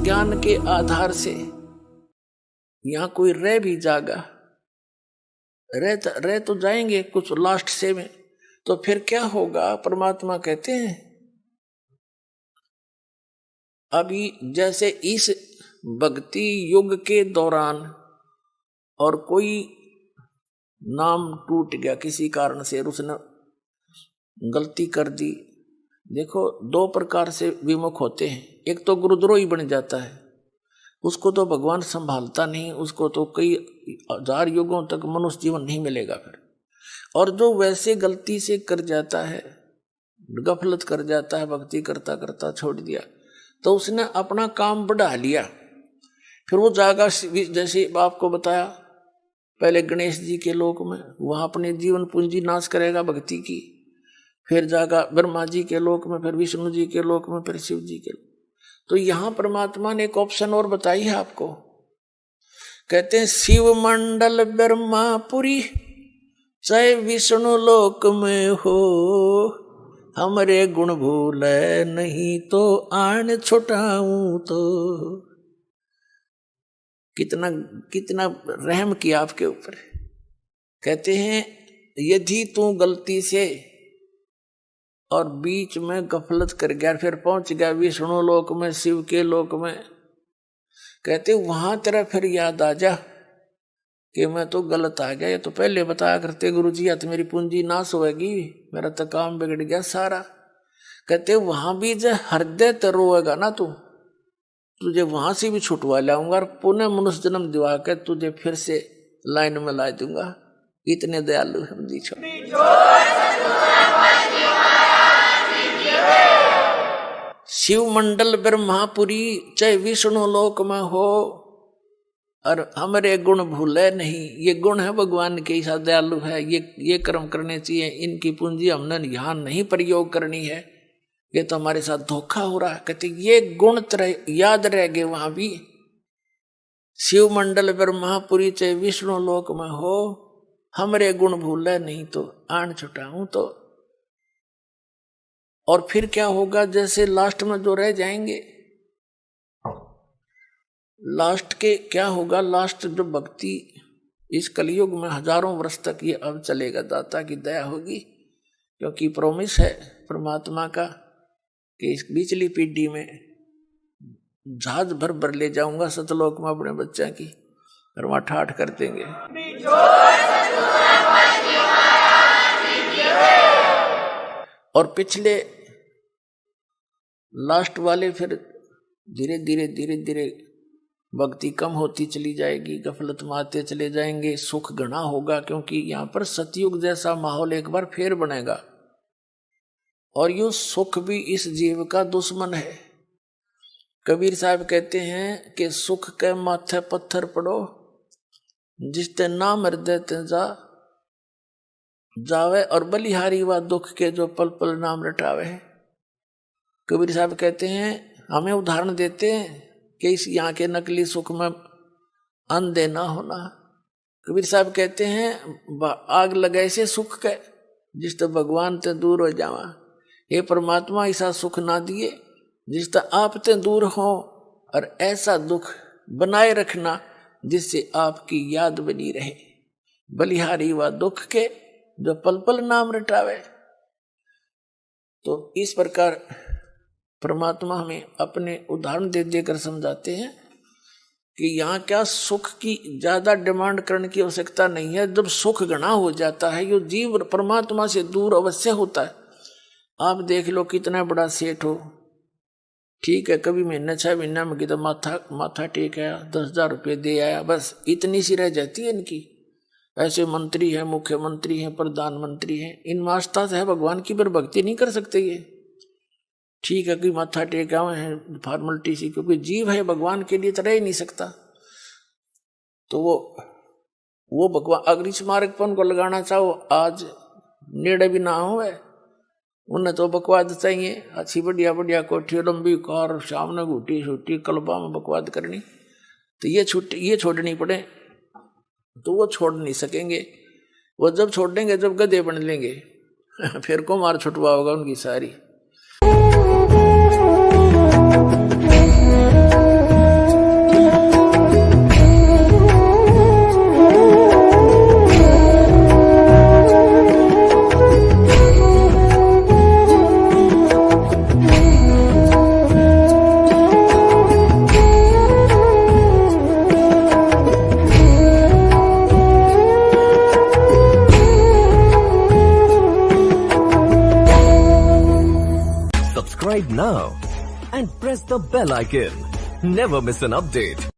ज्ञान के आधार से यहां कोई रह भी जागा, रह तो जाएंगे कुछ लास्ट से में, तो फिर क्या होगा? परमात्मा कहते हैं अभी जैसे इस भक्ति युग के दौरान और कोई नाम टूट गया किसी कारण से, उसने गलती कर दी। देखो दो प्रकार से विमुख होते हैं, एक तो गुरुद्रोही बन जाता है, उसको तो भगवान संभालता नहीं, उसको तो कई हजार युगों तक मनुष्य जीवन नहीं मिलेगा फिर। और जो वैसे गलती से कर जाता है, गफलत कर जाता है, भक्ति करता करता छोड़ दिया, तो उसने अपना काम बढ़ा लिया, फिर वो जागा जैसे आपको बताया पहले गणेश जी के लोक में, वहां अपने जीवन पूंजी नाश करेगा भक्ति की, फिर जागा ब्रह्मा जी के लोक में, फिर विष्णु जी के लोक में, फिर शिव जी के लोक। तो यहां परमात्मा ने एक ऑप्शन और बताई है आपको, कहते हैं शिव मंडल ब्रह्मापुरी चाहे विष्णु लोक में हो, हमरे गुण भूले नहीं तो आन छुटाऊं तो। कितना रहम किया आपके ऊपर। कहते हैं यदि तू गलती से और बीच में गफलत कर गया, फिर पहुंच गया विष्णु लोक में, शिव के लोक में, कहते वहां तेरा फिर याद आ जा कि मैं तो गलत आ गया, ये तो पहले बताया करते गुरु जी, या तो मेरी पूंजी नाश होगी, मेरा तो काम बिगड़ गया सारा। कहते वहां भी जो हृदय तो रोएगा ना तू, तुझे वहां से भी छुटवा लाऊंगा और पुनः मनुष्य जन्म दिवा के तुझे फिर से लाइन में ला दूंगा। इतने दयालु हम जी छोड़। शिव मंडल ब्रह्मापुरी चाहे विष्णु लोक में हो, और हमारे गुण भूले नहीं। ये गुण है भगवान के, ऐसा दयालु है, ये कर्म करने चाहिए, इनकी पूंजी हमने यहाँ नहीं प्रयोग करनी है, ये तो हमारे साथ धोखा हो रहा है। कहते ये गुण याद रह गए वहां भी। शिव मंडल ब्रह्मापुरी चाहे विष्णु लोक में हो, हमरे गुण भूले नहीं तो आन छुटाऊं तो। और फिर क्या होगा? जैसे लास्ट में जो रह जाएंगे, लास्ट के क्या होगा? लास्ट जो भक्ति इस कलयुग में हजारों वर्ष तक ये अब चलेगा, दाता की दया होगी, क्योंकि प्रॉमिस है परमात्मा का कि इस पिछली पीढ़ी में जहाज भर भर ले जाऊंगा सतलोक में अपने बच्चा की, और वहां ठाठ कर देंगे। और पिछले लास्ट वाले फिर धीरे धीरे भक्ति कम होती चली जाएगी, गफलत में आते चले जाएंगे, सुख घना होगा, क्योंकि यहाँ पर सतयुग जैसा माहौल एक बार फिर बनेगा। और यो सुख भी इस जीव का दुश्मन है। कबीर साहब कहते हैं कि सुख के माथे पत्थर पड़ो, जिसते नाम हृदय ते जावे, और बलिहारी व दुख के जो पल पल नाम रटावे। कबीर साहब कहते हैं, हमें उदाहरण देते हैं कि इस यहाँ के नकली सुख में अंधे ना होना। कबीर साहब कहते हैं आग लगाए से सुख के, जिस तो भगवान ते दूर हो जावा। हे परमात्मा ऐसा सुख ना दिए जिस तो आप ते दूर हो, और ऐसा दुख बनाए रखना जिससे आपकी याद बनी रहे। बलिहारी व दुख के जो पल पल नाम रटावे। तो इस प्रकार परमात्मा हमें अपने उदाहरण दे देकर समझाते हैं कि यहाँ क्या सुख की ज्यादा डिमांड करने की आवश्यकता नहीं है। जब सुख घना हो जाता है, ये जीव परमात्मा से दूर अवश्य होता है। आप देख लो कितना बड़ा सेठ हो, ठीक है, कभी महीने 6 महीना में किधर माथा टेक आया, 10,000 रुपये दे आया, बस इतनी सी रह जाती है इनकी। ऐसे मंत्री हैं, मुख्यमंत्री हैं, प्रधानमंत्री हैं, इन आस्था से है भगवान की, पर भक्ति नहीं कर सकते ये। ठीक है कि माथा टेका हुए हैं फॉर्मेलिटी सी, क्योंकि जीव है भगवान के लिए तो रह ही नहीं सकता। तो वो भगवान अगर इस मार्ग पर उनको लगाना चाहो, आज नेड़े भी ना हो, उन्हें तो बकवाद चाहिए, अच्छी बढ़िया कोठी, लंबी कार, सामने घूटी छूटी कल्बा में बकवाद करनी, तो ये छोड़नी पड़े, तो वो छोड़ नहीं सकेंगे। वो जब छोड़ देंगे जब गधे बन लेंगे फिर को मार छुटवा होगा उनकी सारी। subscribe now and press the bell icon. Never miss an update.